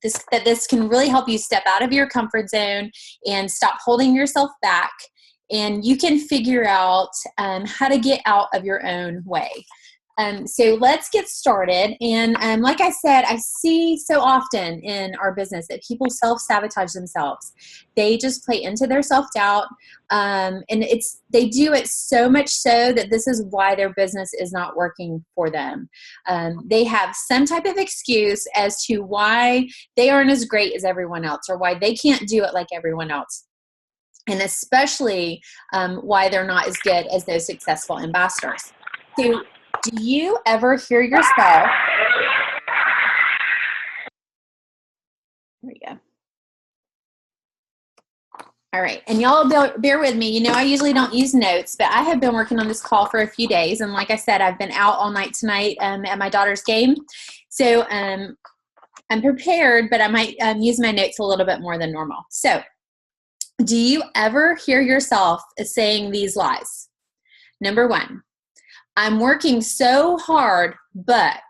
this can really help you step out of your comfort zone and stop holding yourself back. And you can figure out how to get out of your own way. So let's get started. And like I said, I see so often in our business that people self-sabotage themselves. They just play into their self-doubt. And they do it so much so that this is why their business is not working for them. They have some type of excuse as to why they aren't as great as everyone else, or why they can't do it like everyone else. And especially why they're not as good as those successful ambassadors. So do you ever hear yourself? There we go. All right. And y'all bear with me. You know, I usually don't use notes, but I have been working on this call for a few days. And like I said, I've been out all night tonight at my daughter's game. So I'm prepared, but I might use my notes a little bit more than normal. So do you ever hear yourself saying these lies? Number one, I'm working so hard, but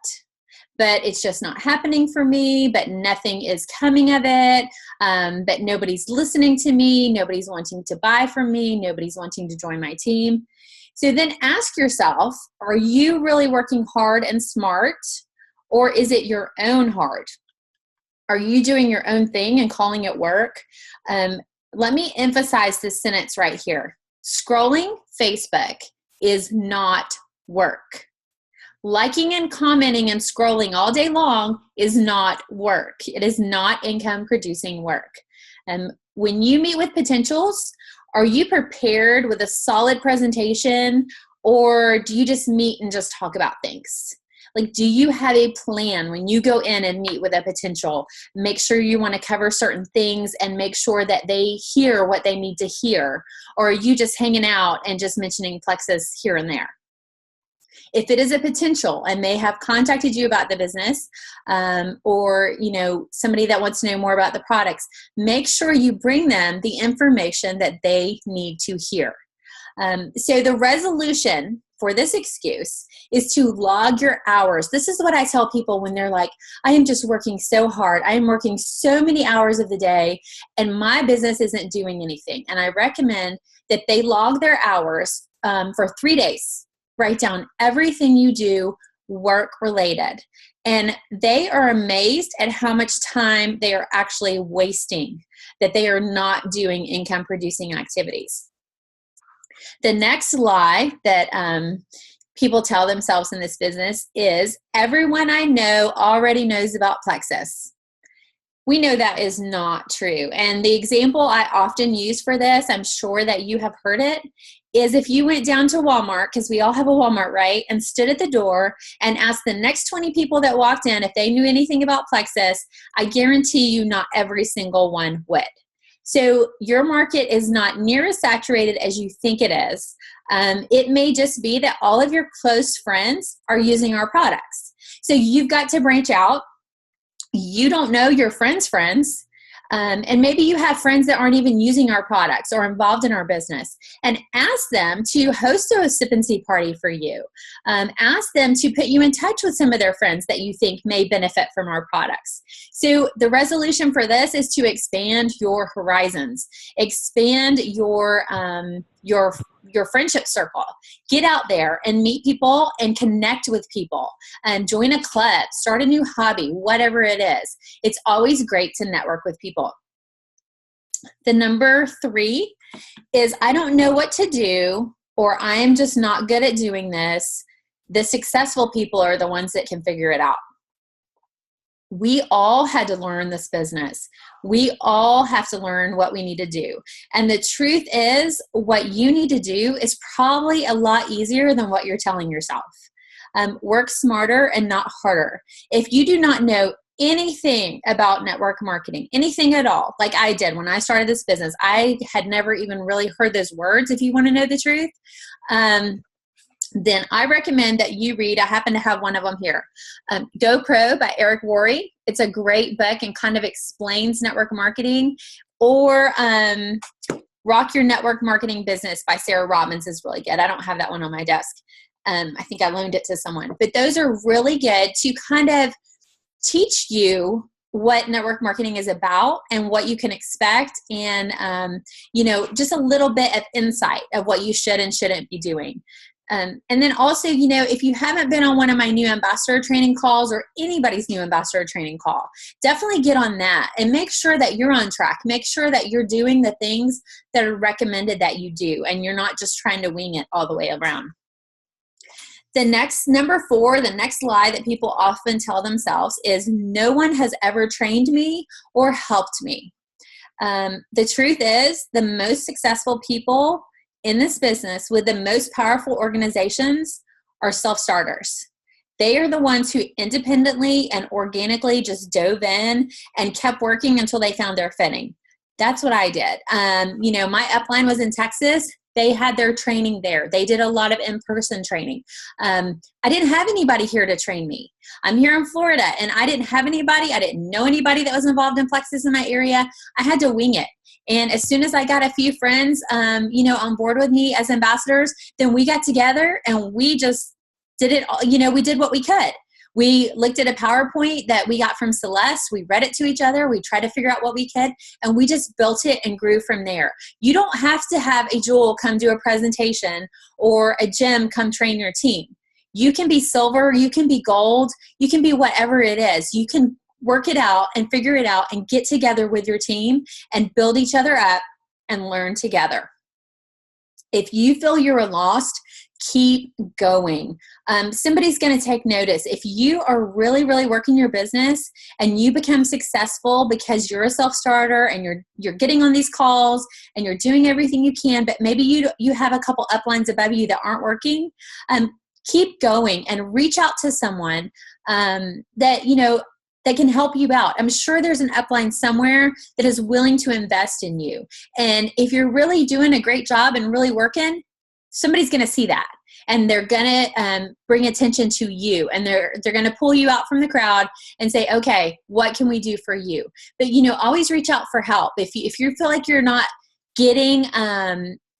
it's just not happening for me, but nothing is coming of it, but nobody's listening to me, nobody's wanting to buy from me, nobody's wanting to join my team. So then ask yourself, are you really working hard and smart, or is it your own hard? Are you doing your own thing and calling it work? Let me emphasize this sentence right here. Scrolling Facebook is not work. Liking and commenting and scrolling all day long is not work. It is not income producing work. When you meet with potentials, are you prepared with a solid presentation, or do you just meet and just talk about things? Like, do you have a plan when you go in and meet with a potential? Make sure you want to cover certain things and make sure that they hear what they need to hear. Or are you just hanging out and just mentioning Plexus here and there? If it is a potential and they have contacted you about the business, or somebody that wants to know more about the products, make sure you bring them the information that they need to hear. So the resolution for this excuse is to log your hours. This is what I tell people when they're like, I am just working so hard. I am working so many hours of the day and my business isn't doing anything. And I recommend that they log their hours for 3 days. Write down everything you do work related. And they are amazed at how much time they are actually wasting, that they are not doing income producing activities. The next lie that people tell themselves in this business is, everyone I know already knows about Plexus. We know that is not true. And the example I often use for this, I'm sure that you have heard it, is if you went down to Walmart, because we all have a Walmart, right, and stood at the door and asked the next 20 people that walked in if they knew anything about Plexus, I guarantee you not every single one would. So your market is not near as saturated as you think it is. It may just be that all of your close friends are using our products. So you've got to branch out. You don't know your friends' friends. And maybe you have friends that aren't even using our products or involved in our business, and ask them to host a sip and see party for you. Ask them to put you in touch with some of their friends that you think may benefit from our products. So the resolution for this is to expand your horizons, expand your friendship circle. Get out there and meet people and connect with people, and join a club, start a new hobby, whatever it is. It's always great to network with people. The number 3 is, I don't know what to do, or I am just not good at doing this. The successful people are the ones that can figure it out. We all had to learn this business. We all have to learn what we need to do. And the truth is, what you need to do is probably a lot easier than what you're telling yourself. Work smarter and not harder. If you do not know anything about network marketing, anything at all, like I did when I started this business, I had never even really heard those words, if you want to know the truth. Then I recommend that you read, I happen to have one of them here, Go Pro by Eric Worre. It's a great book and kind of explains network marketing. Or Rock Your Network Marketing Business by Sarah Robbins is really good. I don't have that one on my desk. I think I loaned it to someone. But those are really good to kind of teach you what network marketing is about and what you can expect, and just a little bit of insight of what you should and shouldn't be doing. And then also, if you haven't been on one of my new ambassador training calls or anybody's new ambassador training call, definitely get on that and make sure that you're on track. Make sure that you're doing the things that are recommended that you do, and you're not just trying to wing it all the way around. The next, number 4, the next lie that people often tell themselves is, no one has ever trained me or helped me. The truth is, the most successful people in this business with the most powerful organizations are self-starters. They are the ones who independently and organically just dove in and kept working until they found their fitting. That's what I did. My upline was in Texas. They had their training there. They did a lot of in-person training. I didn't have anybody here to train me. I'm here in Florida, and I didn't have anybody. I didn't know anybody that was involved in Plexus in my area. I had to wing it. And as soon as I got a few friends, on board with me as ambassadors, then we got together and we just did it all. We did what we could. We looked at a PowerPoint that we got from Celeste. We read it to each other. We tried to figure out what we could, and we just built it and grew from there. You don't have to have a Jewel come do a presentation or a Jim come train your team. You can be silver. You can be gold. You can be whatever it is. You can work it out and figure it out and get together with your team and build each other up and learn together. If you feel you're lost, keep going. Somebody's going to take notice. If you are really, really working your business and you become successful because you're a self-starter and you're getting on these calls and you're doing everything you can, but maybe you have a couple uplines above you that aren't working, keep going and reach out to someone that can help you out. I'm sure there's an upline somewhere that is willing to invest in you. And if you're really doing a great job and really working, somebody's going to see that, and they're going to bring attention to you, and they're going to pull you out from the crowd and say, okay, what can we do for you? But, always reach out for help. If you feel like you're not getting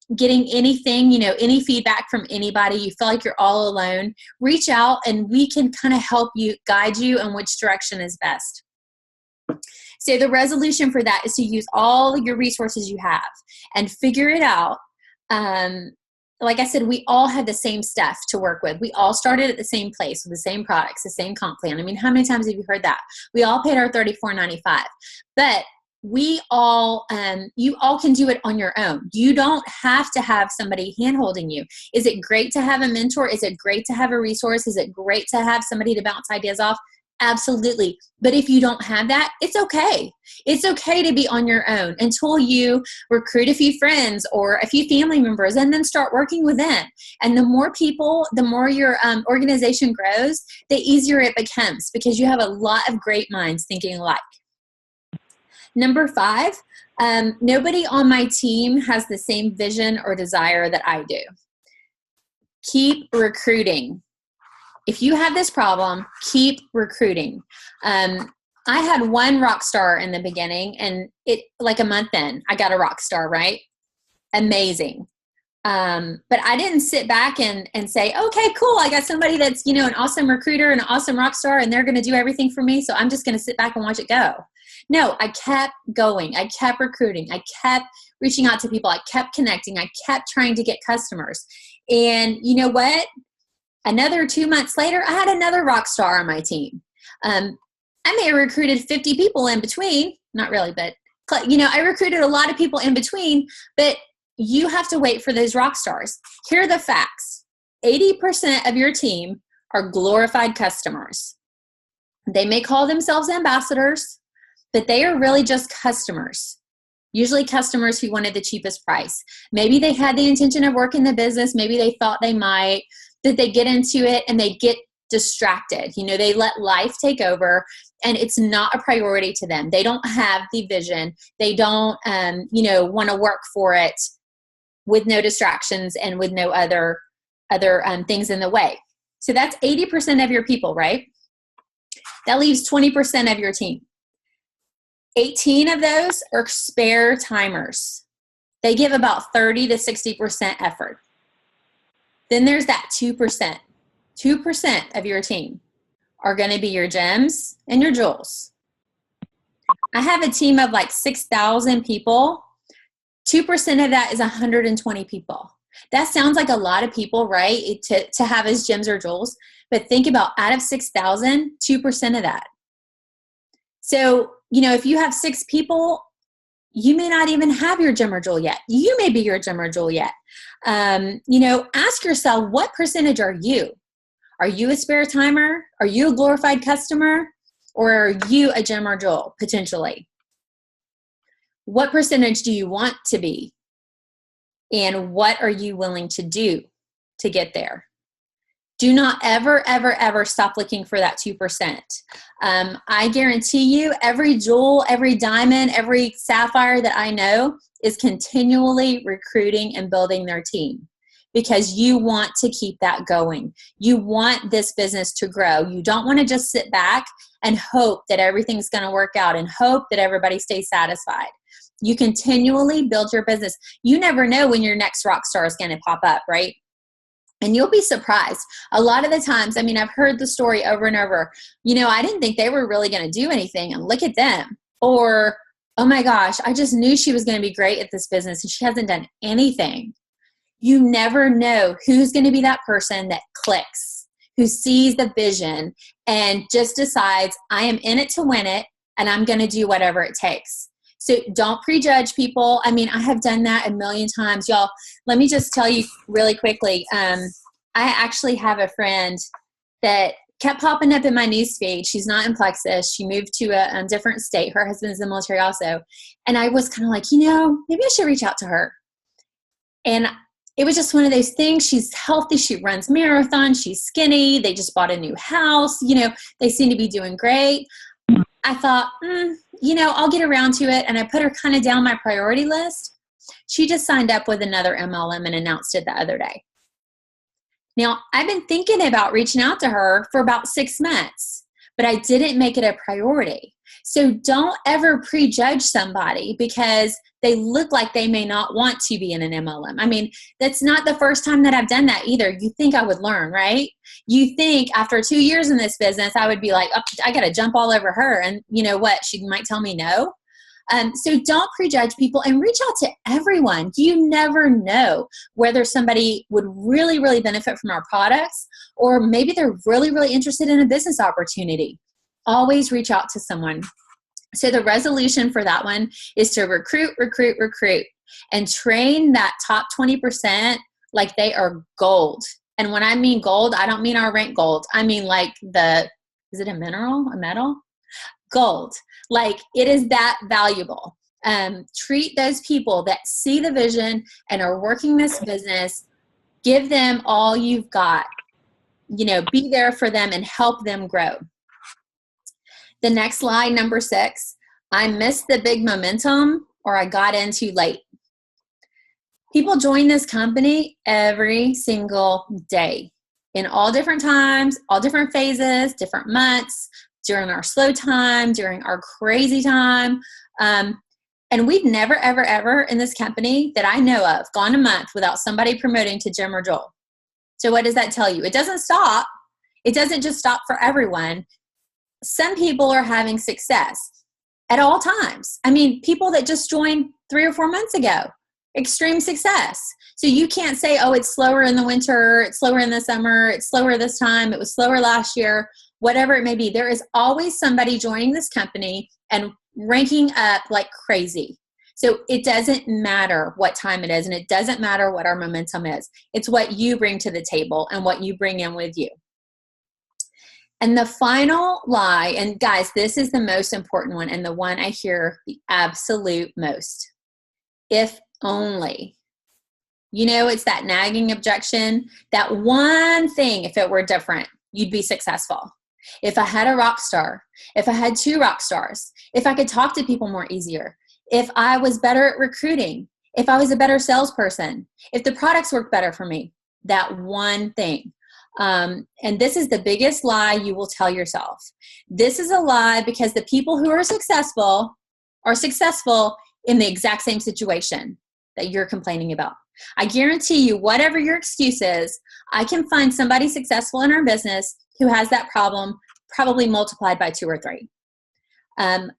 anything, any feedback from anybody, you feel like you're all alone, reach out and we can kind of help you, guide you in which direction is best. So the resolution for that is to use all your resources you have and figure it out. Like I said, we all had the same stuff to work with. We all started at the same place with the same products, the same comp plan. I mean, how many times have you heard that? We all paid our $34.95, but you all can do it on your own. You don't have to have somebody hand-holding you. Is it great to have a mentor? Is it great to have a resource? Is it great to have somebody to bounce ideas off? Absolutely. But if you don't have that, it's okay. It's okay to be on your own until you recruit a few friends or a few family members and then start working with them. And the more people, the more your organization grows, the easier it becomes because you have a lot of great minds thinking alike. Number 5, nobody on my team has the same vision or desire that I do. Keep recruiting. If you have this problem, keep recruiting. I had one rock star in the beginning, and like a month in, I got a rock star, right? Amazing. But I didn't sit back and say, okay, cool. I got somebody that's, an awesome recruiter and an awesome rock star, and they're going to do everything for me. So I'm just going to sit back and watch it go. No, I kept going. I kept recruiting. I kept reaching out to people. I kept connecting. I kept trying to get customers. And you know what? Another 2 months later, I had another rock star on my team. I may have recruited 50 people in between. Not really, but I recruited a lot of people in between, but you have to wait for those rock stars. Here are the facts. 80% of your team are glorified customers. They may call themselves ambassadors, but they are really just customers. Usually customers who wanted the cheapest price. Maybe they had the intention of working the business. Maybe they thought they might, but they get into it and they get distracted. They let life take over and it's not a priority to them. They don't have the vision. They don't, want to work for it with no distractions and with no other things in the way. So that's 80% of your people, right? That leaves 20% of your team. 18 of those are spare timers. They give about 30 to 60% effort. Then there's that 2%. 2% of your team are going to be your gems and your jewels. I have a team of like 6,000 people. 2% of that is 120 people. That sounds like a lot of people, right? To have as gems or jewels. But think about out of 6,000, 2% of that. So, if you have 6 people, you may not even have your gem or jewel yet. You may be your gem or jewel yet. Ask yourself, what percentage are you? Are you a spare timer? Are you a glorified customer? Or are you a gem or jewel, potentially? What percentage do you want to be? And what are you willing to do to get there? Do not ever, ever, ever stop looking for that 2%. I guarantee you every jewel, every diamond, every sapphire that I know is continually recruiting and building their team because you want to keep that going. You want this business to grow. You don't want to just sit back and hope that everything's going to work out and hope that everybody stays satisfied. You continually build your business. You never know when your next rock star is going to pop up, right? And you'll be surprised. A lot of the times, I've heard the story over and over. I didn't think they were really going to do anything, and look at them. Or, oh my gosh, I just knew she was going to be great at this business, and she hasn't done anything. You never know who's going to be that person that clicks, who sees the vision and just decides, I am in it to win it, and I'm going to do whatever it takes. So don't prejudge people. I have done that a million times. Y'all, let me just tell you really quickly. I actually have a friend that kept popping up in my newsfeed. She's not in Plexus. She moved to a different state. Her husband's in the military also. And I was kind of like, maybe I should reach out to her. And it was just one of those things. She's healthy. She runs marathons. She's skinny. They just bought a new house. They seem to be doing great. I thought, I'll get around to it. And I put her kind of down my priority list. She just signed up with another MLM and announced it the other day. Now, I've been thinking about reaching out to her for about 6 months, but I didn't make it a priority. So don't ever prejudge somebody because they look like they may not want to be in an MLM. That's not the first time that I've done that either. You think I would learn, right? You think after 2 years in this business, I would be like, oh, I got to jump all over her. And you know what? She might tell me no. So don't prejudge people and reach out to everyone. You never know whether somebody would really, really benefit from our products, or maybe they're really, really interested in a business opportunity. Always reach out to someone. So the resolution for that one is to recruit, and train that top 20% like they are gold. And when I mean gold, I don't mean our rank gold. I mean like is it a metal? Gold. Like it is that valuable. Treat those people that see the vision and are working this business. Give them all you've got. Be there for them and help them grow. The next slide, number 6, I missed the big momentum or I got in too late. People join this company every single day in all different times, all different phases, different months, during our slow time, during our crazy time. And we've never, ever, ever in this company that I know of gone a month without somebody promoting to Jim or Joel. So what does that tell you? It doesn't stop. It doesn't just stop for everyone. Some people are having success at all times. People that just joined 3 or 4 months ago, extreme success. So you can't say, oh, it's slower in the winter, it's slower in the summer, it's slower this time, it was slower last year, whatever it may be. There is always somebody joining this company and ranking up like crazy. So it doesn't matter what time it is, and it doesn't matter what our momentum is. It's what you bring to the table and what you bring in with you. And the final lie, and guys, this is the most important one and the one I hear the absolute most. If only. It's that nagging objection, that one thing, if it were different, you'd be successful. If I had a rock star, if I had 2 rock stars, if I could talk to people more easier, if I was better at recruiting, if I was a better salesperson, if the products worked better for me, that one thing. And this is the biggest lie you will tell yourself. This is a lie because the people who are successful in the exact same situation that you're complaining about. I guarantee you, whatever your excuse is, I can find somebody successful in our business who has that problem probably multiplied by 2 or 3.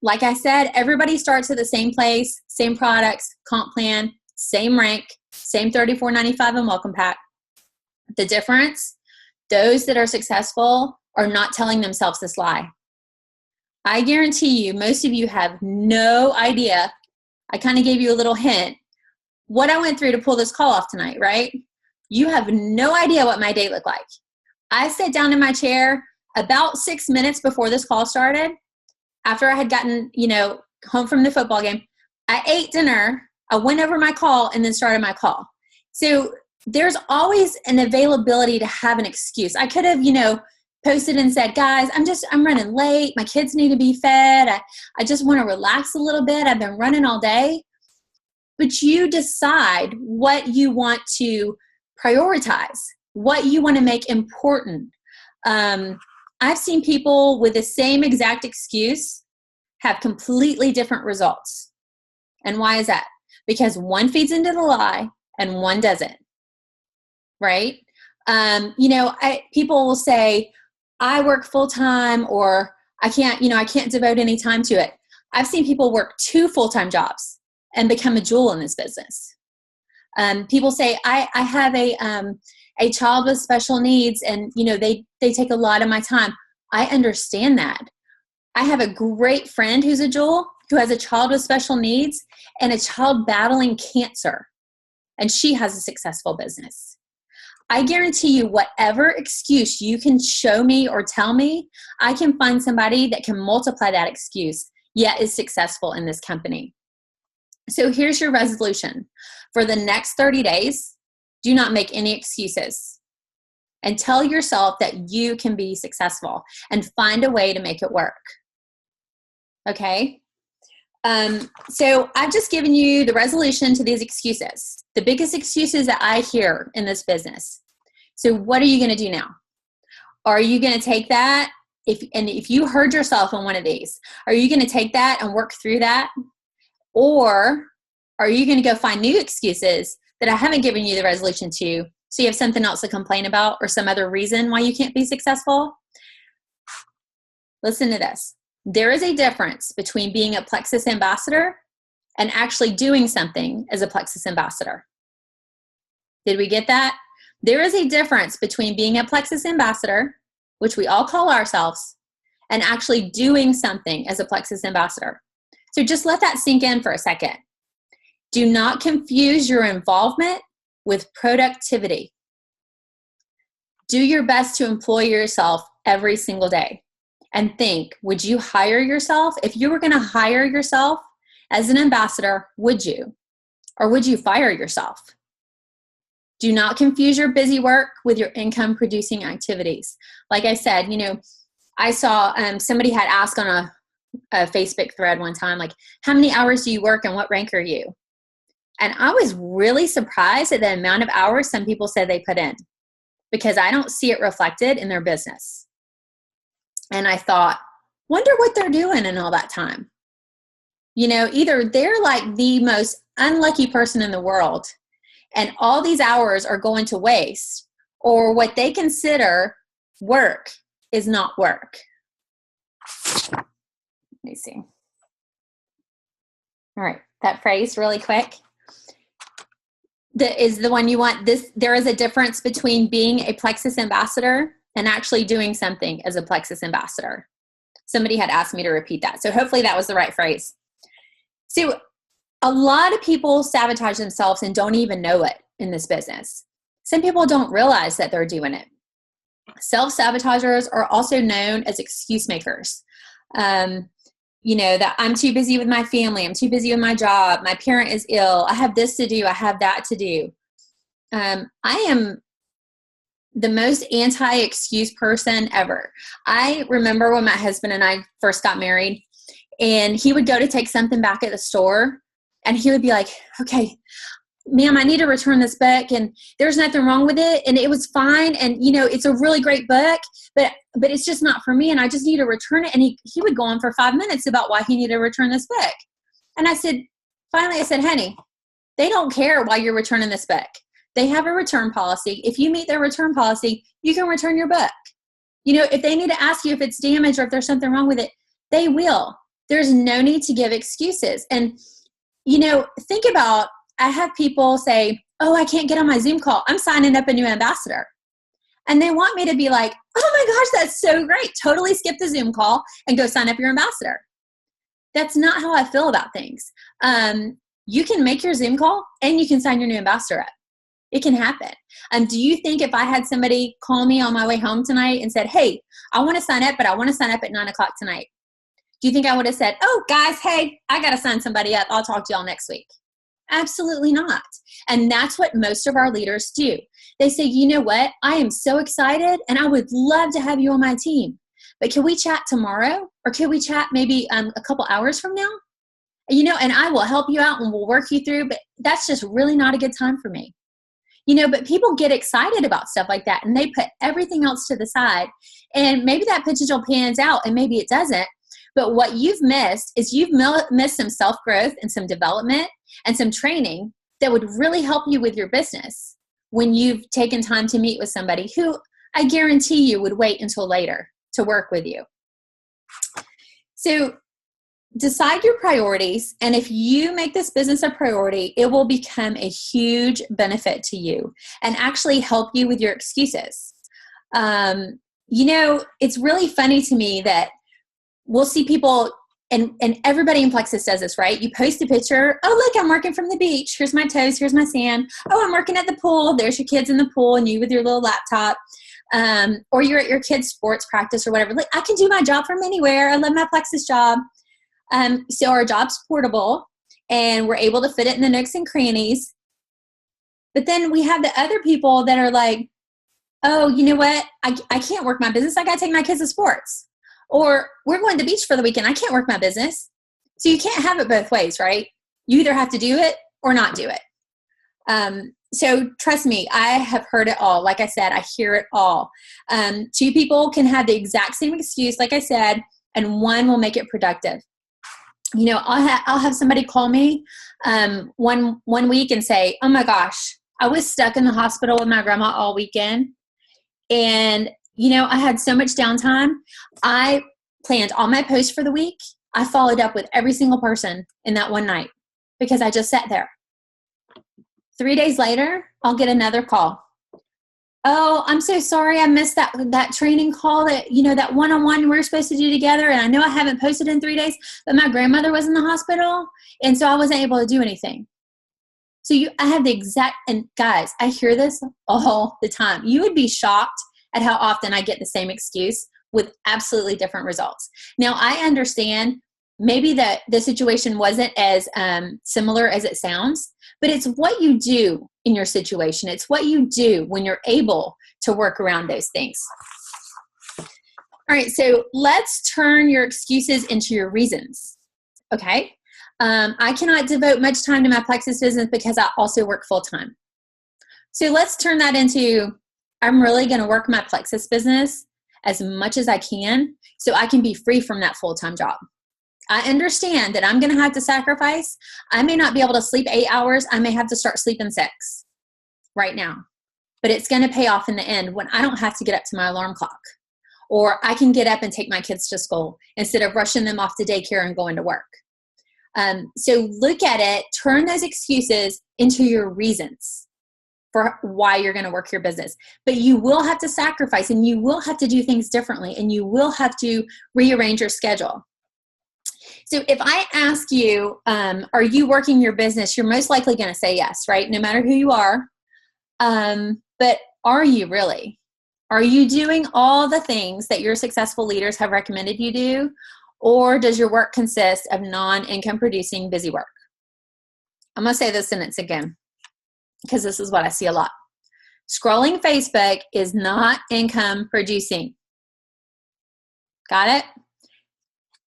Like I said, everybody starts at the same place, same products, comp plan, same rank, same $34.95 and welcome pack. The difference, those that are successful are not telling themselves this lie. I guarantee you, most of you have no idea. I kind of gave you a little hint what I went through to pull this call off tonight, right? You have no idea what my day looked like. I sat down in my chair about 6 minutes before this call started. After I had gotten, home from the football game, I ate dinner, I went over my call, and then started my call. So there's always an availability to have an excuse. I could have, posted and said, guys, I'm running late. My kids need to be fed. I just want to relax a little bit. I've been running all day. But you decide what you want to prioritize, what you want to make important. I've seen people with the same exact excuse have completely different results. And why is that? Because one feeds into the lie and one doesn't, right? People will say, I work full-time, or I can't devote any time to it. I've seen people work 2 full-time jobs and become a jewel in this business. People say, I have a child with special needs, and they take a lot of my time. I understand that. I have a great friend who's a jewel, who has a child with special needs and a child battling cancer, and she has a successful business. I guarantee you, whatever excuse you can show me or tell me, I can find somebody that can multiply that excuse, yet is successful in this company. So here's your resolution. For the next 30 days, do not make any excuses, and tell yourself that you can be successful and find a way to make it work. Okay? So I've just given you the resolution to these excuses, the biggest excuses that I hear in this business. So what are you going to do now? Are you going to take that? If you heard yourself in one of these, are you going to take that and work through that? Or are you going to go find new excuses that I haven't given you the resolution to, so you have something else to complain about or some other reason why you can't be successful? Listen to this. There is a difference between being a Plexus ambassador and actually doing something as a Plexus ambassador. Did we get that? There is a difference between being a Plexus ambassador, which we all call ourselves, and actually doing something as a Plexus ambassador. So just let that sink in for a second. Do not confuse your involvement with productivity. Do your best to employ yourself every single day. And think, would you hire yourself? If you were going to hire yourself as an ambassador, would you? Or would you fire yourself? Do not confuse your busy work with your income producing activities. Like I said, I saw somebody had asked on a Facebook thread one time, like, how many hours do you work and what rank are you? And I was really surprised at the amount of hours some people said they put in, because I don't see it reflected in their business. And I thought, wonder what they're doing in all that time. Either they're like the most unlucky person in the world, and all these hours are going to waste, or what they consider work is not work. Let me see. All right, that phrase really quick. That is the one you want. There is a difference between being a Plexus ambassador and actually doing something as a Plexus ambassador. Somebody had asked me to repeat that. So hopefully that was the right phrase. So a lot of people sabotage themselves and don't even know it in this business. Some people don't realize that they're doing it. Self-sabotagers are also known as excuse makers. That I'm too busy with my family. I'm too busy with my job. My parent is ill. I have this to do. I have that to do. I am the most anti-excuse person ever. I remember when my husband and I first got married, and he would go to take something back at the store, and he would be like, okay, ma'am, I need to return this book, and there's nothing wrong with it, and it was fine, and it's a really great book, but it's just not for me, and I just need to return it. And he would go on for 5 minutes about why he needed to return this book. And I said, honey, they don't care why you're returning this book. They have a return policy. If you meet their return policy, you can return your book. If they need to ask you if it's damaged or if there's something wrong with it, they will. There's no need to give excuses. And, think about, I have people say, oh, I can't get on my Zoom call. I'm signing up a new ambassador. And they want me to be like, oh my gosh, that's so great. Totally skip the Zoom call and go sign up your ambassador. That's not how I feel about things. You can make your Zoom call and you can sign your new ambassador up. It can happen. Do you think if I had somebody call me on my way home tonight and said, hey, I want to sign up, but I want to sign up at 9 o'clock tonight. Do you think I would have said, oh, guys, hey, I got to sign somebody up. I'll talk to y'all next week. Absolutely not. And that's what most of our leaders do. They say, you know what? I am so excited and I would love to have you on my team. But can we chat tomorrow? Or can we chat maybe a couple hours from now? And I will help you out and we'll work you through. But that's just really not a good time for me. But people get excited about stuff like that and they put everything else to the side. And maybe that potential pans out and maybe it doesn't. But what you've missed is you've missed some self-growth and some development and some training that would really help you with your business when you've taken time to meet with somebody who I guarantee you would wait until later to work with you. So decide your priorities, and if you make this business a priority, it will become a huge benefit to you and actually help you with your excuses. It's really funny to me that we'll see people, and everybody in Plexus does this, right? You post a picture. Oh, look, I'm working from the beach. Here's my toes. Here's my sand. Oh, I'm working at the pool. There's your kids in the pool and you with your little laptop. Or you're at your kid's sports practice or whatever. Like, I can do my job from anywhere. I love my Plexus job. So our job's portable and we're able to fit it in the nooks and crannies. But then we have the other people that are like, oh, you know what? I can't work my business. I got to take my kids to sports. Or we're going to the beach for the weekend. I can't work my business. So you can't have it both ways, right? You either have to do it or not do it. So trust me, I have heard it all. Like I said, I hear it all. Two people can have the exact same excuse, like I said, and one will make it productive. I'll have somebody call me one week and say, oh my gosh, I was stuck in the hospital with my grandma all weekend. And I had so much downtime. I planned all my posts for the week. I followed up with every single person in that one night because I just sat there. 3 days later, I'll get another call. Oh, I'm so sorry. I missed that training call that one-on-one we were supposed to do together. And I know I haven't posted in 3 days, but my grandmother was in the hospital. And so I wasn't able to do anything. So I have and guys, I hear this all the time. You would be shocked at how often I get the same excuse with absolutely different results. Now, I understand maybe that the situation wasn't as similar as it sounds, but it's what you do in your situation. It's what you do when you're able to work around those things. All right, so let's turn your excuses into your reasons, okay? I cannot devote much time to my Plexus business because I also work full-time. So let's turn that into, I'm really going to work my Plexus business as much as I can so I can be free from that full-time job. I understand that I'm going to have to sacrifice. I may not be able to sleep 8 hours. I may have to start sleeping 6 right now. But it's going to pay off in the end when I don't have to get up to my alarm clock. Or I can get up and take my kids to school instead of rushing them off to daycare and going to work. So look at it. Turn those excuses into your reasons for why you're going to work your business. But you will have to sacrifice and you will have to do things differently and you will have to rearrange your schedule. So if I ask you, are you working your business? You're most likely going to say yes, right? No matter who you are. But are you really? Are you doing all the things that your successful leaders have recommended you do? Or does your work consist of non-income producing busy work? I'm going to say this sentence again, because this is what I see a lot. Scrolling Facebook is not income producing. Got it?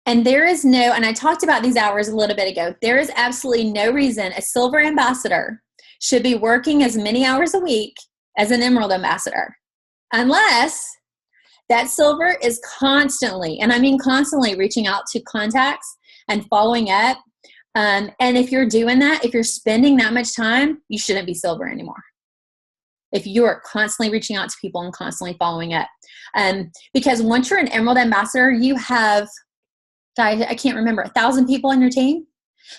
And there is no, and I talked about these hours a little bit ago, there is absolutely no reason a silver ambassador should be working as many hours a week as an emerald ambassador, unless that silver is constantly, and I mean constantly, reaching out to contacts and following up. And if you're doing that, if you're spending that much time, you shouldn't be silver anymore. If you are constantly reaching out to people and constantly following up. Because once you're an emerald ambassador, you have I can't remember, 1,000 people on your team.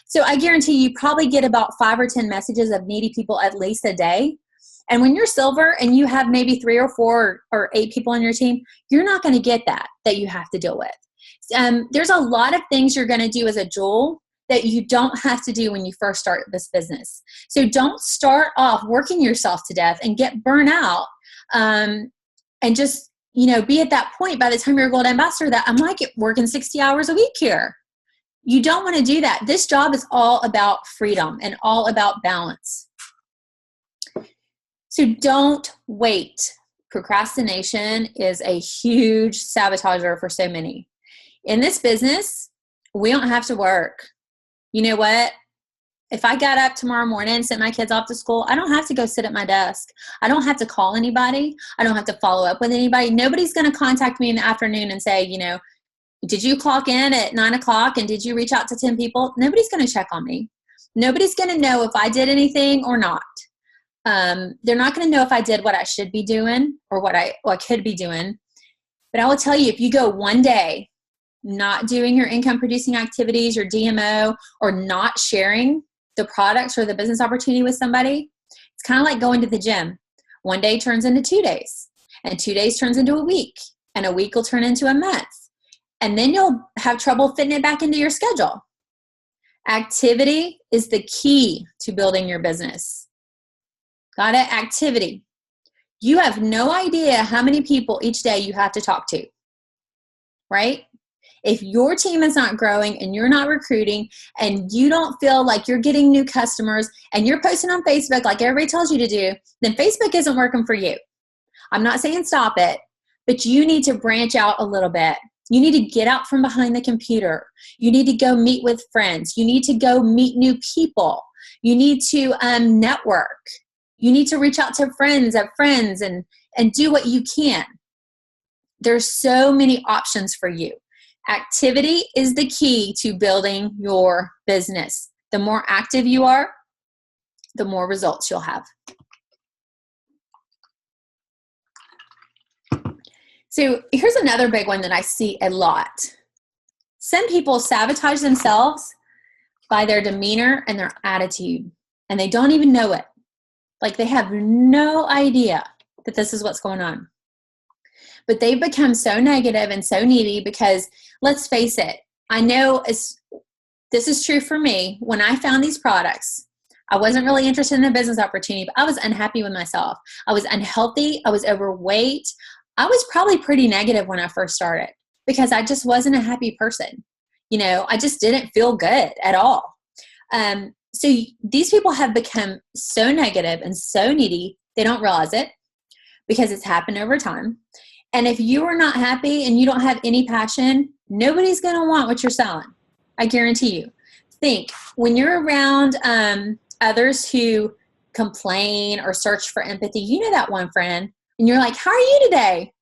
So I guarantee you probably get about 5 or 10 messages of needy people at least a day. And when you're silver and you have maybe 3 or 4 or 8 people on your team, you're not going to get that you have to deal with. There's a lot of things you're going to do as a jewel that you don't have to do when you first start this business. So don't start off working yourself to death and get burnt out, and just, be at that point by the time you're a gold ambassador that I'm like working 60 hours a week here. You don't want to do that. This job is all about freedom and all about balance. So don't wait. Procrastination is a huge sabotager for so many. In this business, we don't have to work. You know what? If I got up tomorrow morning and sent my kids off to school, I don't have to go sit at my desk. I don't have to call anybody. I don't have to follow up with anybody. Nobody's going to contact me in the afternoon and say, did you clock in at 9 o'clock and did you reach out to 10 people? Nobody's going to check on me. Nobody's going to know if I did anything or not. They're not going to know if I did what I should be doing or what I could be doing. But I will tell you, if you go one day not doing your income producing activities, your DMO, or not sharing the products or the business opportunity with somebody, it's kind of like going to the gym. One day turns into 2 days, and 2 days turns into a week, and a week will turn into a month. And then you'll have trouble fitting it back into your schedule. Activity is the key to building your business. Got it? Activity. You have no idea how many people each day you have to talk to, right? If your team is not growing and you're not recruiting and you don't feel like you're getting new customers and you're posting on Facebook like everybody tells you to do, then Facebook isn't working for you. I'm not saying stop it, but you need to branch out a little bit. You need to get out from behind the computer. You need to go meet with friends. You need to go meet new people. You need to network. You need to reach out to friends and do what you can. There's so many options for you. Activity is the key to building your business. The more active you are, the more results you'll have. So here's another big one that I see a lot. Some people sabotage themselves by their demeanor and their attitude, and they don't even know it. Like they have no idea that this is what's going on. But they've become so negative and so needy because, let's face it, I know this is true for me. When I found these products, I wasn't really interested in the business opportunity, but I was unhappy with myself. I was unhealthy. I was overweight. I was probably pretty negative when I first started because I just wasn't a happy person. I just didn't feel good at all. So these people have become so negative and so needy, they don't realize it because it's happened over time. And if you are not happy and you don't have any passion, nobody's going to want what you're selling. I guarantee you. Think, when you're around others who complain or search for empathy, you know that one friend, and you're like, how are you today?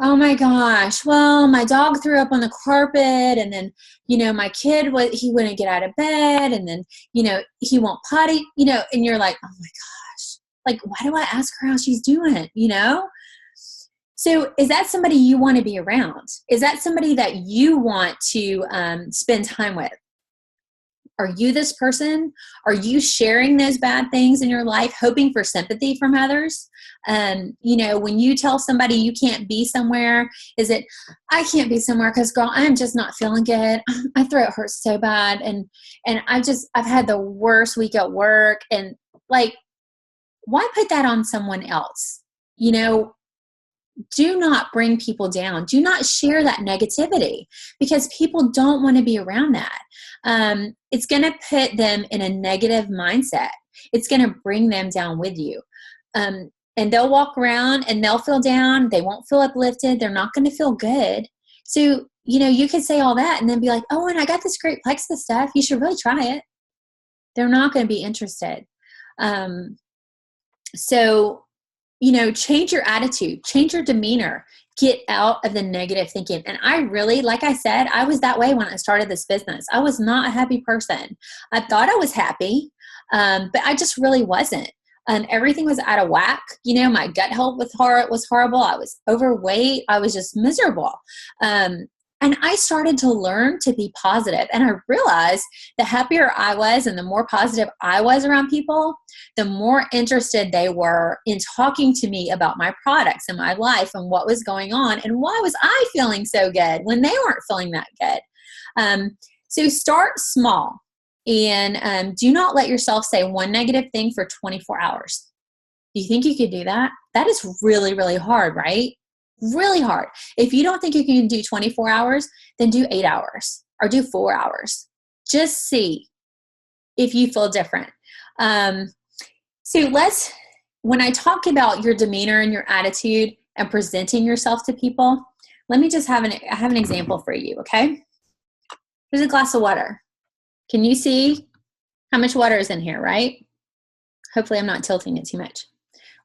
Oh my gosh, well, my dog threw up on the carpet, and then, my kid, he wouldn't get out of bed, and then, he won't potty, and you're like, oh my gosh, like, why do I ask her how she's doing, So is that somebody you want to be around? Is that somebody that you want to spend time with? Are you this person? Are you sharing those bad things in your life, hoping for sympathy from others? When you tell somebody you can't be somewhere, is it, I can't be somewhere because, girl, I'm just not feeling good. My throat hurts so bad. And I've had the worst week at work. And like, why put that on someone else? Do not bring people down. Do not share that negativity because people don't want to be around that. It's going to put them in a negative mindset. It's going to bring them down with you. And they'll walk around and they'll feel down. They won't feel uplifted. They're not going to feel good. So, you could say all that and then be like, oh, and I got this great Plexus stuff. You should really try it. They're not going to be interested. Change your attitude, change your demeanor, get out of the negative thinking. And I really, like I said, I was that way when I started this business. I was not a happy person. I thought I was happy, but I just really wasn't. Everything was out of whack. My gut health was horrible. I was overweight. I was just miserable. And I started to learn to be positive. And I realized the happier I was and the more positive I was around people, the more interested they were in talking to me about my products and my life and what was going on and why was I feeling so good when they weren't feeling that good. So start small and do not let yourself say one negative thing for 24 hours. Do you think you could do that? That is really, really hard, right? Really hard. If you don't think you can do 24 hours, then do 8 hours or do 4 hours. Just see if you feel different. So when I talk about your demeanor and your attitude and presenting yourself to people, let me just have an example for you, okay? Here's a glass of water. Can you see how much water is in here, right? Hopefully I'm not tilting it too much.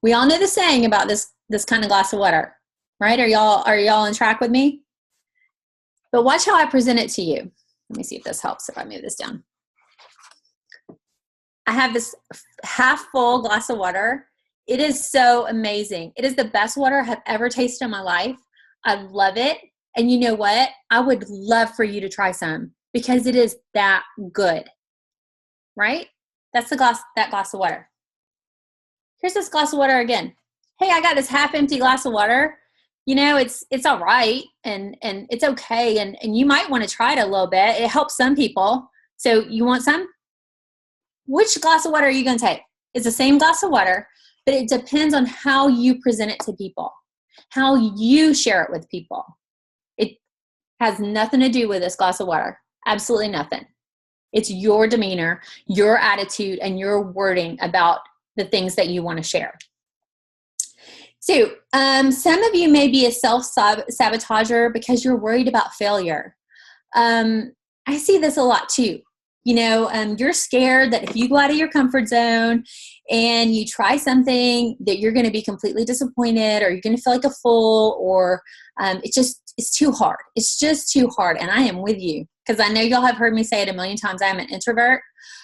We all know the saying about this kind of glass of water, right? Are y'all on track with me? But watch how I present it to you. Let me see if this helps if I move this down. I have this half full glass of water. It is so amazing. It is the best water I have ever tasted in my life. I love it. And you know what? I would love for you to try some because it is that good, right? That's that glass of water. Here's this glass of water again. Hey, I got this half empty glass of water. You know, it's all right and it's okay. And you might want to try it a little bit. It helps some people. So you want some? Which glass of water are you going to take? It's the same glass of water, but it depends on how you present it to people, how you share it with people. It has nothing to do with this glass of water. Absolutely nothing. It's your demeanor, your attitude, and your wording about the things that you want to share. So some of you may be a self-sabotager because you're worried about failure. I see this a lot too. You know, you're scared that if you go out of your comfort zone and you try something that you're going to be completely disappointed or you're going to feel like a fool or it's too hard. It's just too hard. And I am with you because I know y'all have heard me say it a million times. I'm an introvert.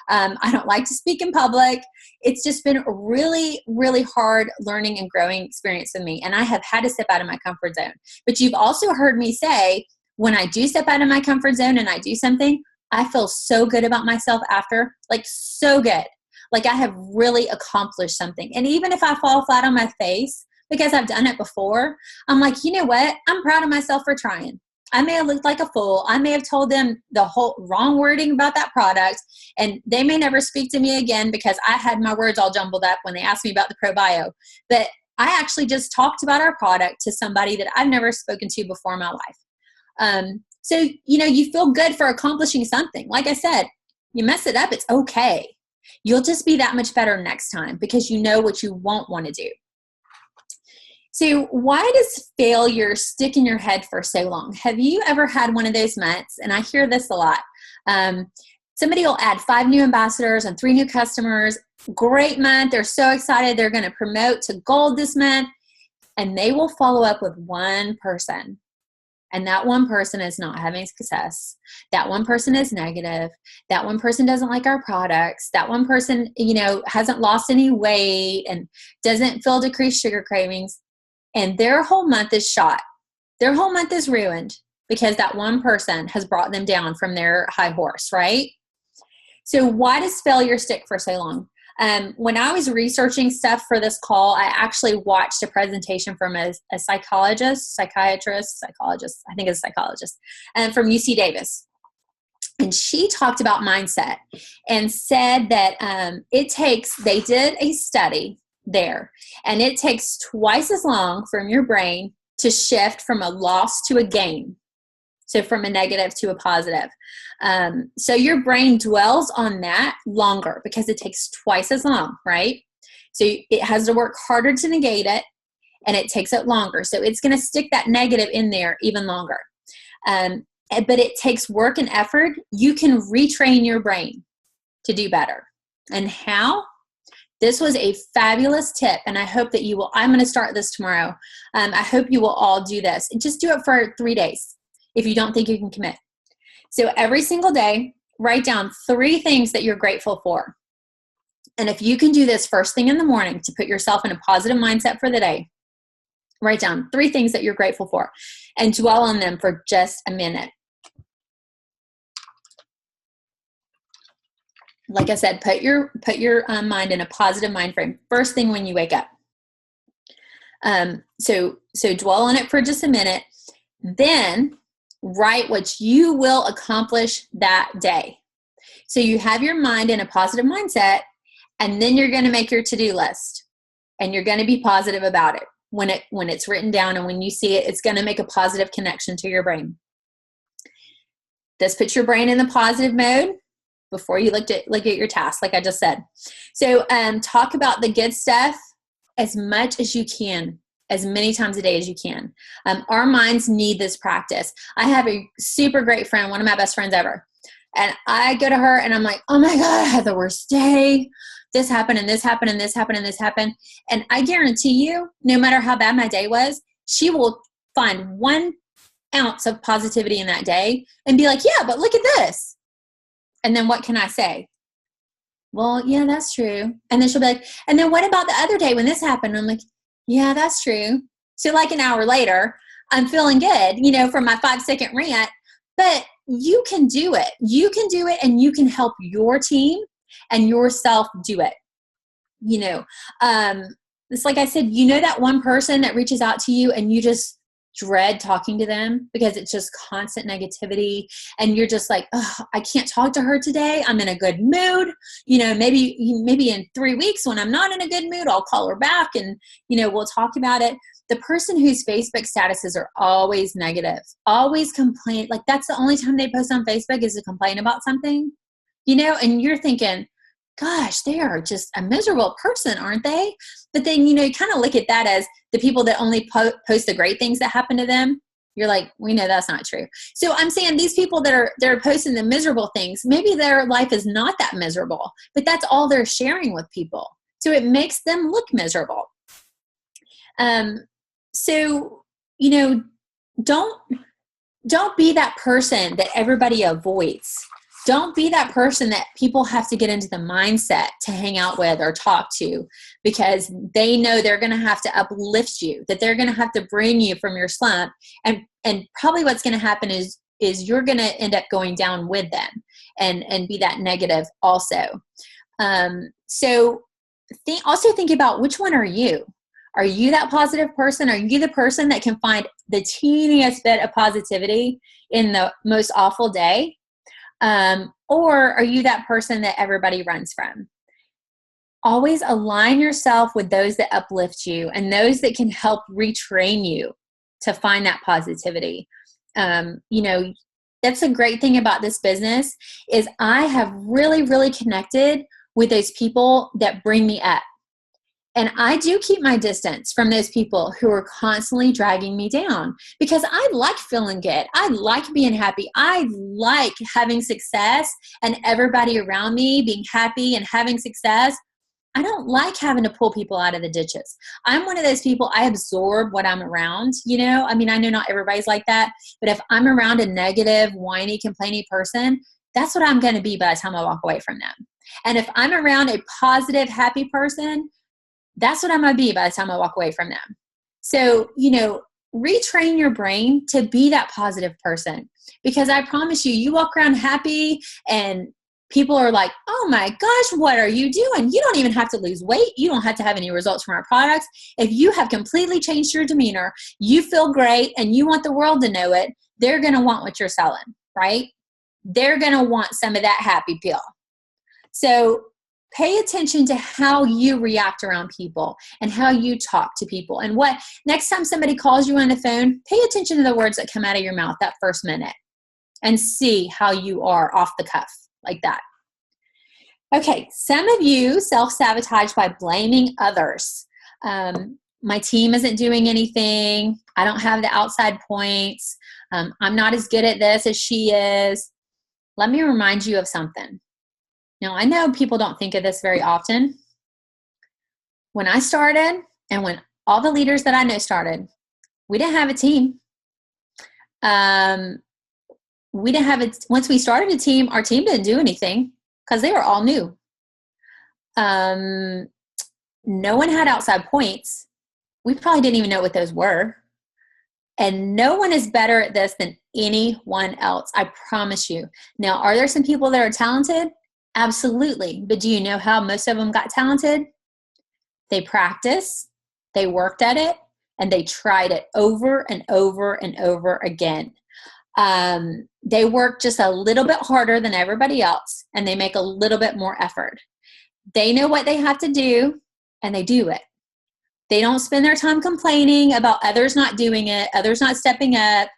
I don't like to speak in public. It's just been a really, really hard learning and growing experience with me. And I have had to step out of my comfort zone. But you've also heard me say, when I do step out of my comfort zone and I do something, I feel so good about myself after, like so good. Like I have really accomplished something. And even if I fall flat on my face, because I've done it before, I'm like, you know what? I'm proud of myself for trying. I may have looked like a fool. I may have told them the whole wrong wording about that product, and they may never speak to me again because I had my words all jumbled up when they asked me about the ProBio. But I actually just talked about our product to somebody that I've never spoken to before in my life. So, you know, you feel good for accomplishing something. Like I said, you mess it up, it's okay. You'll just be that much better next time because you know what you won't want to do. So why does failure stick in your head for so long? Have you ever had one of those months? And I hear this a lot. Somebody will add 5 new ambassadors and 3 new customers. Great month. They're so excited. They're going to promote to gold this month. And they will follow up with one person. And that one person is not having success. That one person is negative. That one person doesn't like our products. That one person, you know, hasn't lost any weight and doesn't feel decreased sugar cravings. And their whole month is shot. Their whole month is ruined because that one person has brought them down from their high horse, right? So why does failure stick for so long? When I was researching stuff for this call, I actually watched a presentation from a psychologist, I think it's a psychologist, from UC Davis. And she talked about mindset and said that they did a study there, and it takes twice as long from your brain to shift from a loss to a gain. So from a negative to a positive. So your brain dwells on that longer because it takes twice as long, right? So it has to work harder to negate it, and it takes it longer. So it's going to stick that negative in there even longer. But it takes work and effort. You can retrain your brain to do better. And how? This was a fabulous tip, and I hope that you will. I'm going to start this tomorrow. I hope you will all do this. And just do it for 3 days if you don't think you can commit. So every single day, write down 3 things that you're grateful for. And if you can do this first thing in the morning to put yourself in a positive mindset for the day, Write down 3 things that you're grateful for and dwell on them for just a minute. Like I said, put your mind in a positive mind frame first thing when you wake up. So dwell on it for just a minute. Then write what you will accomplish that day. So you have your mind in a positive mindset, and then you're going to make your to-do list, and you're going to be positive about it. When it's written down and when you see it, it's going to make a positive connection to your brain. This puts your brain in the positive mode before you look at your task, like I just said. So talk about the good stuff as much as you can, as many times a day as you can. Our minds need this practice. I have a super great friend, one of my best friends ever. And I go to her and I'm like, oh my God, I had the worst day. This happened and this happened and this happened and this happened. And I guarantee you, no matter how bad my day was, she will find 1 ounce of positivity in that day and be like, yeah, but look at this. And then what can I say? Well, yeah, that's true. And then she'll be like, and then what about the other day when this happened? I'm like, yeah, that's true. So like an hour later, I'm feeling good, from my 5-second rant, but you can do it. You can do it, and you can help your team and yourself do it. It's like I said, that one person that reaches out to you and you just dread talking to them because it's just constant negativity, and you're just like, oh, I can't talk to her today. I'm in a good mood. Maybe in 3 weeks when I'm not in a good mood, I'll call her back and, we'll talk about it. The person whose Facebook statuses are always negative, always complain. Like that's the only time they post on Facebook is to complain about something, and you're thinking, gosh, they are just a miserable person, aren't they? But then, you kind of look at that as the people that only post the great things that happen to them. You're like, we know that's not true. So I'm saying these people that are posting the miserable things, maybe their life is not that miserable, but that's all they're sharing with people. So it makes them look miserable. So, don't be that person that everybody avoids. Don't be that person that people have to get into the mindset to hang out with or talk to because they know they're going to have to uplift you, that they're going to have to bring you from your slump. And probably what's going to happen is you're going to end up going down with them and be that negative also. So also think about which one are you? Are you that positive person? Are you the person that can find the teeniest bit of positivity in the most awful day? Or are you that person that everybody runs from? Always align yourself with those that uplift you and those that can help retrain you to find that positivity. That's a great thing about this business is I have really, really connected with those people that bring me up. And I do keep my distance from those people who are constantly dragging me down because I like feeling good. I like being happy. I like having success and everybody around me being happy and having success. I don't like having to pull people out of the ditches. I'm one of those people, I absorb what I'm around, I know not everybody's like that, but if I'm around a negative, whiny, complaining person, that's what I'm going to be by the time I walk away from them. And if I'm around a positive, happy person, that's what I'm going to be by the time I walk away from them. So, retrain your brain to be that positive person because I promise you walk around happy and people are like, oh my gosh, what are you doing? You don't even have to lose weight. You don't have to have any results from our products. If you have completely changed your demeanor, you feel great and you want the world to know it, they're going to want what you're selling, right? They're going to want some of that happy pill. So pay attention to how you react around people and how you talk to people. And next time somebody calls you on the phone, pay attention to the words that come out of your mouth that first minute and see how you are off the cuff like that. Okay, some of you self-sabotage by blaming others. My team isn't doing anything. I don't have the outside points. I'm not as good at this as she is. Let me remind you of something. Now, I know people don't think of this very often. When I started and when all the leaders that I know started, we didn't have a team. We didn't have it. Once we started a team, our team didn't do anything because they were all new. No one had outside points. We probably didn't even know what those were. And no one is better at this than anyone else. I promise you. Now, are there some people that are talented? Absolutely. But do you know how most of them got talented? They practiced, they worked at it, and they tried it over and over and over again. They work just a little bit harder than everybody else, and they make a little bit more effort. They know what they have to do, and they do it. They don't spend their time complaining about others not doing it, others not stepping up,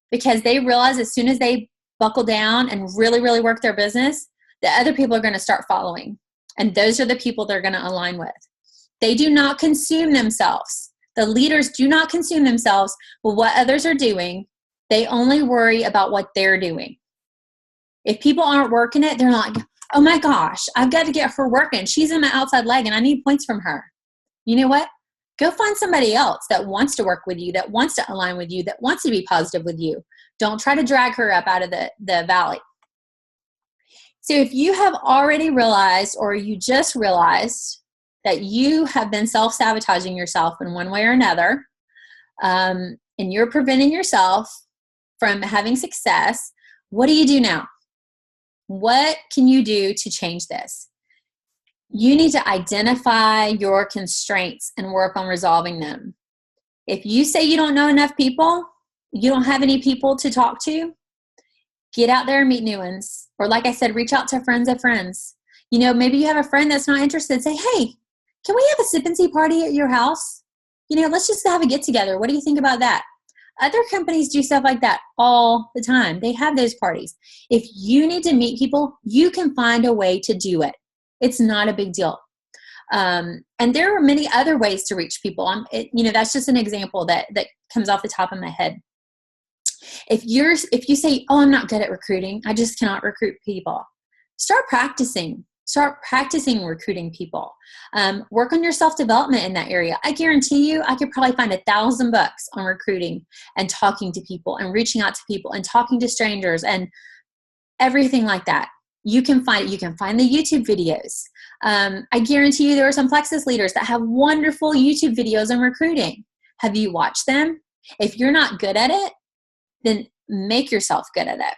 because they realize as soon as they buckle down and really, really work their business, the other people are going to start following. And those are the people they're going to align with. They do not consume themselves. The leaders do not consume themselves with what others are doing. They only worry about what they're doing. If people aren't working it, they're not like, oh my gosh, I've got to get her working. She's in my outside leg and I need points from her. You know what? Go find somebody else that wants to work with you, that wants to align with you, that wants to be positive with you. Don't try to drag her up out of the valley. So if you have already realized, or you just realized, that you have been self-sabotaging yourself in one way or another, and you're preventing yourself from having success, what do you do now? What can you do to change this? You need to identify your constraints and work on resolving them. If you say you don't know enough people, you don't have any people to talk to, get out there and meet new ones. Or like I said, reach out to friends of friends. You know, maybe you have a friend that's not interested. Say, hey, can we have a sip and tea party at your house? You know, let's just have a get together. What do you think about that? Other companies do stuff like that all the time. They have those parties. If you need to meet people, you can find a way to do it. It's not a big deal. And there are many other ways to reach people. That's just an example that comes off the top of my head. If you say, oh, I'm not good at recruiting, I just cannot recruit people, start practicing. Start practicing recruiting people. Work on your self-development in that area. I guarantee you, I could probably find 1,000 books on recruiting and talking to people and reaching out to people and talking to strangers and everything like that. You can find the YouTube videos. I guarantee you there are some Plexus leaders that have wonderful YouTube videos on recruiting. Have you watched them? If you're not good at it, then make yourself good at it.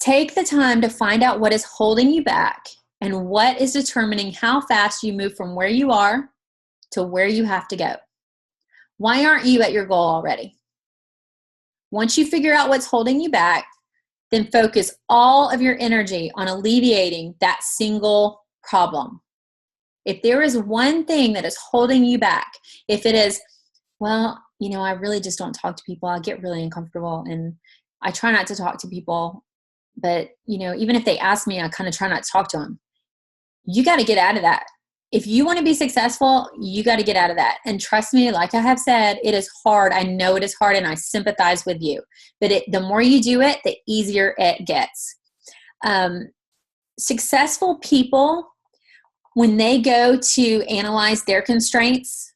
Take the time to find out what is holding you back and what is determining how fast you move from where you are to where you have to go. Why aren't you at your goal already? Once you figure out what's holding you back, then focus all of your energy on alleviating that single problem. If there is one thing that is holding you back, if it is, well, I really just don't talk to people. I get really uncomfortable and I try not to talk to people. But, even if they ask me, I kind of try not to talk to them. You got to get out of that. If you want to be successful, you got to get out of that. And trust me, like I have said, it is hard. I know it is hard and I sympathize with you. But the more you do it, the easier it gets. Successful people, when they go to analyze their constraints,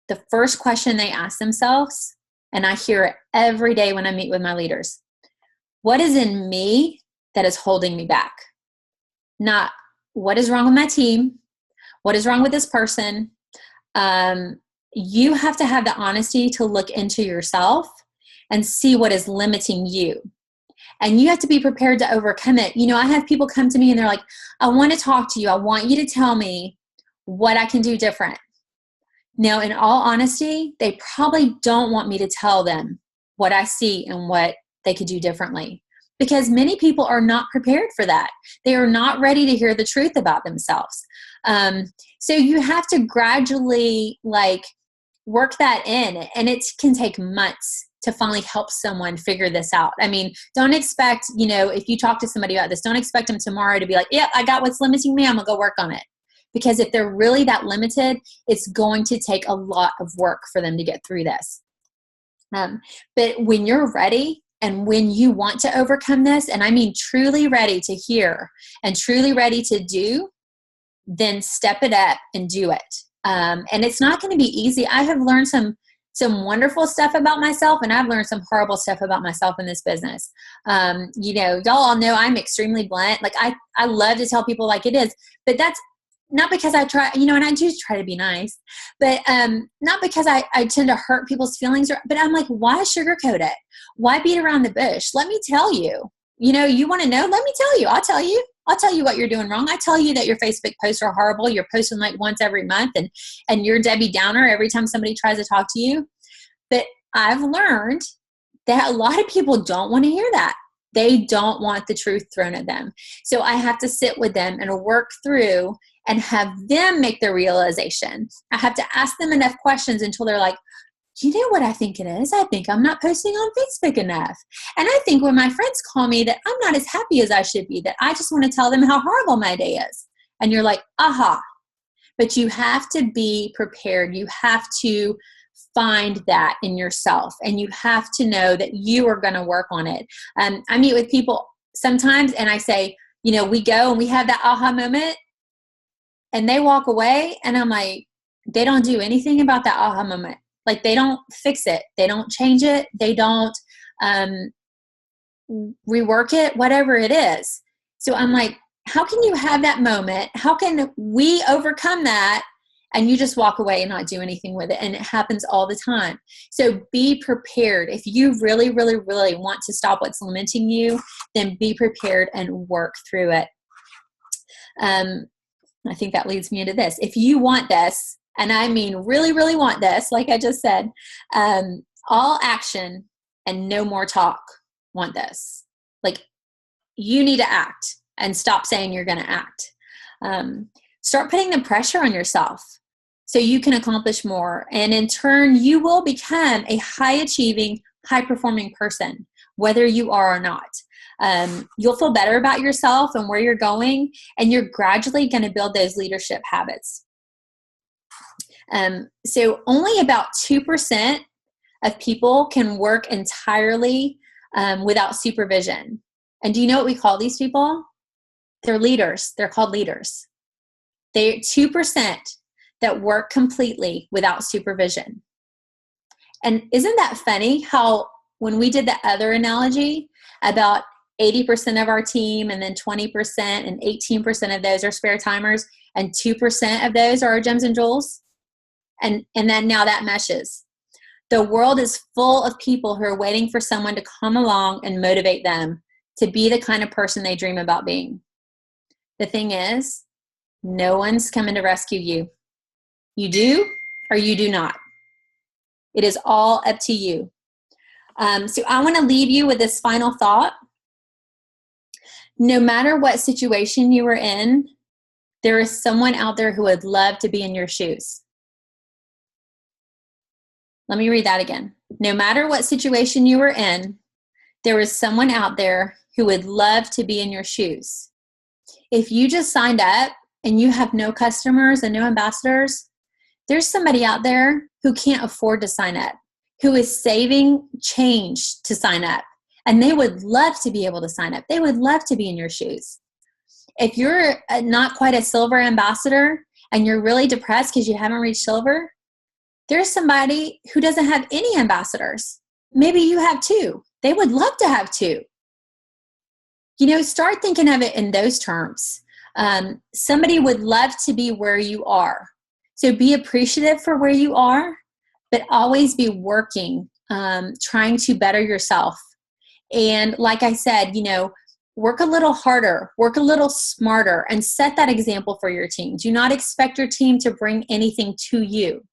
the first question they ask themselves, and I hear it every day when I meet with my leaders, what is in me that is holding me back? Not what is wrong with my team, what is wrong with this person. You have to have the honesty to look into yourself and see what is limiting you. And you have to be prepared to overcome it. I have people come to me and they're like, I want to talk to you. I want you to tell me what I can do different. Now, in all honesty, they probably don't want me to tell them what I see and what they could do differently, because many people are not prepared for that. They are not ready to hear the truth about themselves. So you have to gradually work that in, and it can take months to finally help someone figure this out. Don't expect, if you talk to somebody about this, don't expect them tomorrow to be like, yeah, I got what's limiting me. I'm gonna go work on it. Because if they're really that limited, it's going to take a lot of work for them to get through this. But when you're ready and when you want to overcome this, and I mean truly ready to hear and truly ready to do, then step it up and do it. And it's not going to be easy. I have learned some wonderful stuff about myself, and I've learned some horrible stuff about myself in this business. Y'all all know I'm extremely blunt. I love to tell people like it is, but that's not because I try, and I do try to be nice, but not because I tend to hurt people's feelings, but I'm like, why sugarcoat it? Why beat around the bush? Let me tell you. You want to know? Let me tell you. I'll tell you. I'll tell you what you're doing wrong. I tell you that your Facebook posts are horrible. You're posting like once every month, and you're Debbie Downer every time somebody tries to talk to you. But I've learned that a lot of people don't want to hear that. They don't want the truth thrown at them. So I have to sit with them and work through and have them make the realization. I have to ask them enough questions until they're like, you know what I think it is? I think I'm not posting on Facebook enough. And I think when my friends call me that I'm not as happy as I should be, that I just want to tell them how horrible my day is. And you're like, aha. But you have to be prepared. You have to find that in yourself, and you have to know that you are going to work on it. I meet with people sometimes and I say, we go and we have that aha moment and they walk away and I'm like, they don't do anything about that aha moment. Like they don't fix it. They don't change it. They don't rework it, whatever it is. So I'm like, how can you have that moment? How can we overcome that? And you just walk away and not do anything with it. And it happens all the time. So be prepared. If you really, really, really want to stop what's limiting you, then be prepared and work through it. I think that leads me into this. If you want this, and I mean really, really want this, like I just said, all action and no more talk want this. Like you need to act and stop saying you're going to act. Start putting the pressure on yourself so you can accomplish more. And in turn, you will become a high-achieving, high-performing person, whether you are or not. You'll feel better about yourself and where you're going, and you're gradually going to build those leadership habits. So only about 2% of people can work entirely without supervision. And do you know what we call these people? They're leaders. They're called leaders. They're 2% that work completely without supervision. And isn't that funny how when we did the other analogy about 80% of our team and then 20% and 18% of those are spare timers and 2% of those are our gems and jewels? And then now that meshes. The world is full of people who are waiting for someone to come along and motivate them to be the kind of person they dream about being. The thing is, no one's coming to rescue you. You do or you do not. It is all up to you. So I want to leave you with this final thought. No matter what situation you are in, there is someone out there who would love to be in your shoes. Let me read that again. No matter what situation you are in, there is someone out there who would love to be in your shoes. If you just signed up and you have no customers and no ambassadors, there's somebody out there who can't afford to sign up, who is saving change to sign up, and they would love to be able to sign up. They would love to be in your shoes. If you're not quite a silver ambassador and you're really depressed because you haven't reached silver, there's somebody who doesn't have any ambassadors. Maybe you have 2. They would love to have 2. Start thinking of it in those terms. Somebody would love to be where you are. So be appreciative for where you are, but always be working, trying to better yourself. And like I said, work a little harder, work a little smarter, and set that example for your team. Do not expect your team to bring anything to you.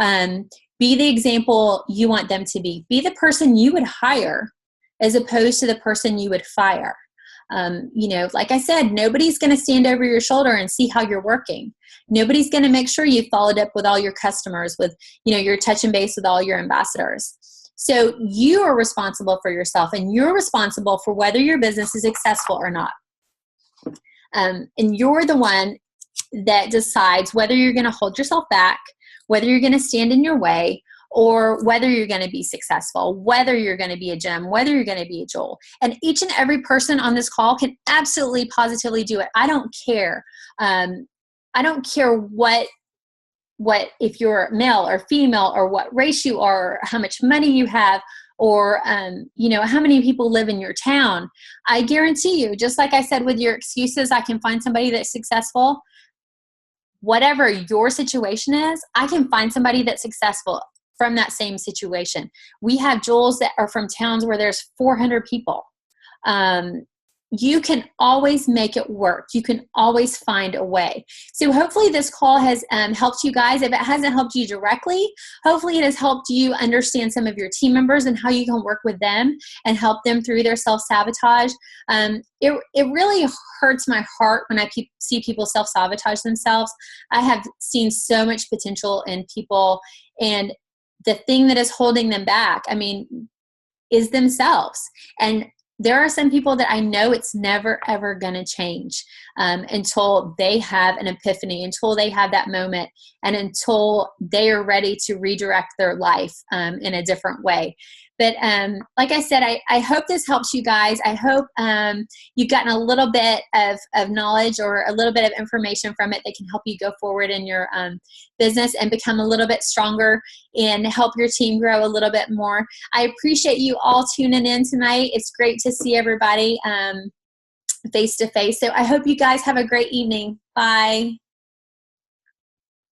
Be the example you want them to be. Be the person you would hire as opposed to the person you would fire. Like I said, nobody's going to stand over your shoulder and see how you're working. Nobody's going to make sure you followed up with all your customers, with, you're touching base with all your ambassadors. So you are responsible for yourself, and you're responsible for whether your business is successful or not. And you're the one that decides whether you're going to hold yourself back, whether you're going to stand in your way, or whether you're going to be successful, whether you're going to be a gem, whether you're going to be a jewel. And each and every person on this call can absolutely positively do it. I don't care. I don't care what if you're male or female, or what race you are, or how much money you have, or how many people live in your town. I guarantee you, just like I said with your excuses, I can find somebody that's successful. whatever your situation is, I can find somebody that's successful from that same situation. We have Jules that are from towns where there's 400 people. You can always make it work. You can always find a way. So hopefully this call has helped you guys. If it hasn't helped you directly, hopefully it has helped you understand some of your team members and how you can work with them and help them through their self-sabotage. It really hurts my heart when I see people self-sabotage themselves. I have seen so much potential in people, and the thing that is holding them back, I mean, is themselves. And there are some people that I know it's never, ever going to change until they have an epiphany, until they have that moment, and until they are ready to redirect their life in a different way. But like I said, I hope this helps you guys. I hope you've gotten a little bit of knowledge or a little bit of information from it that can help you go forward in your business and become a little bit stronger and help your team grow a little bit more. I appreciate you all tuning in tonight. It's great to see everybody face to face. So I hope you guys have a great evening. Bye.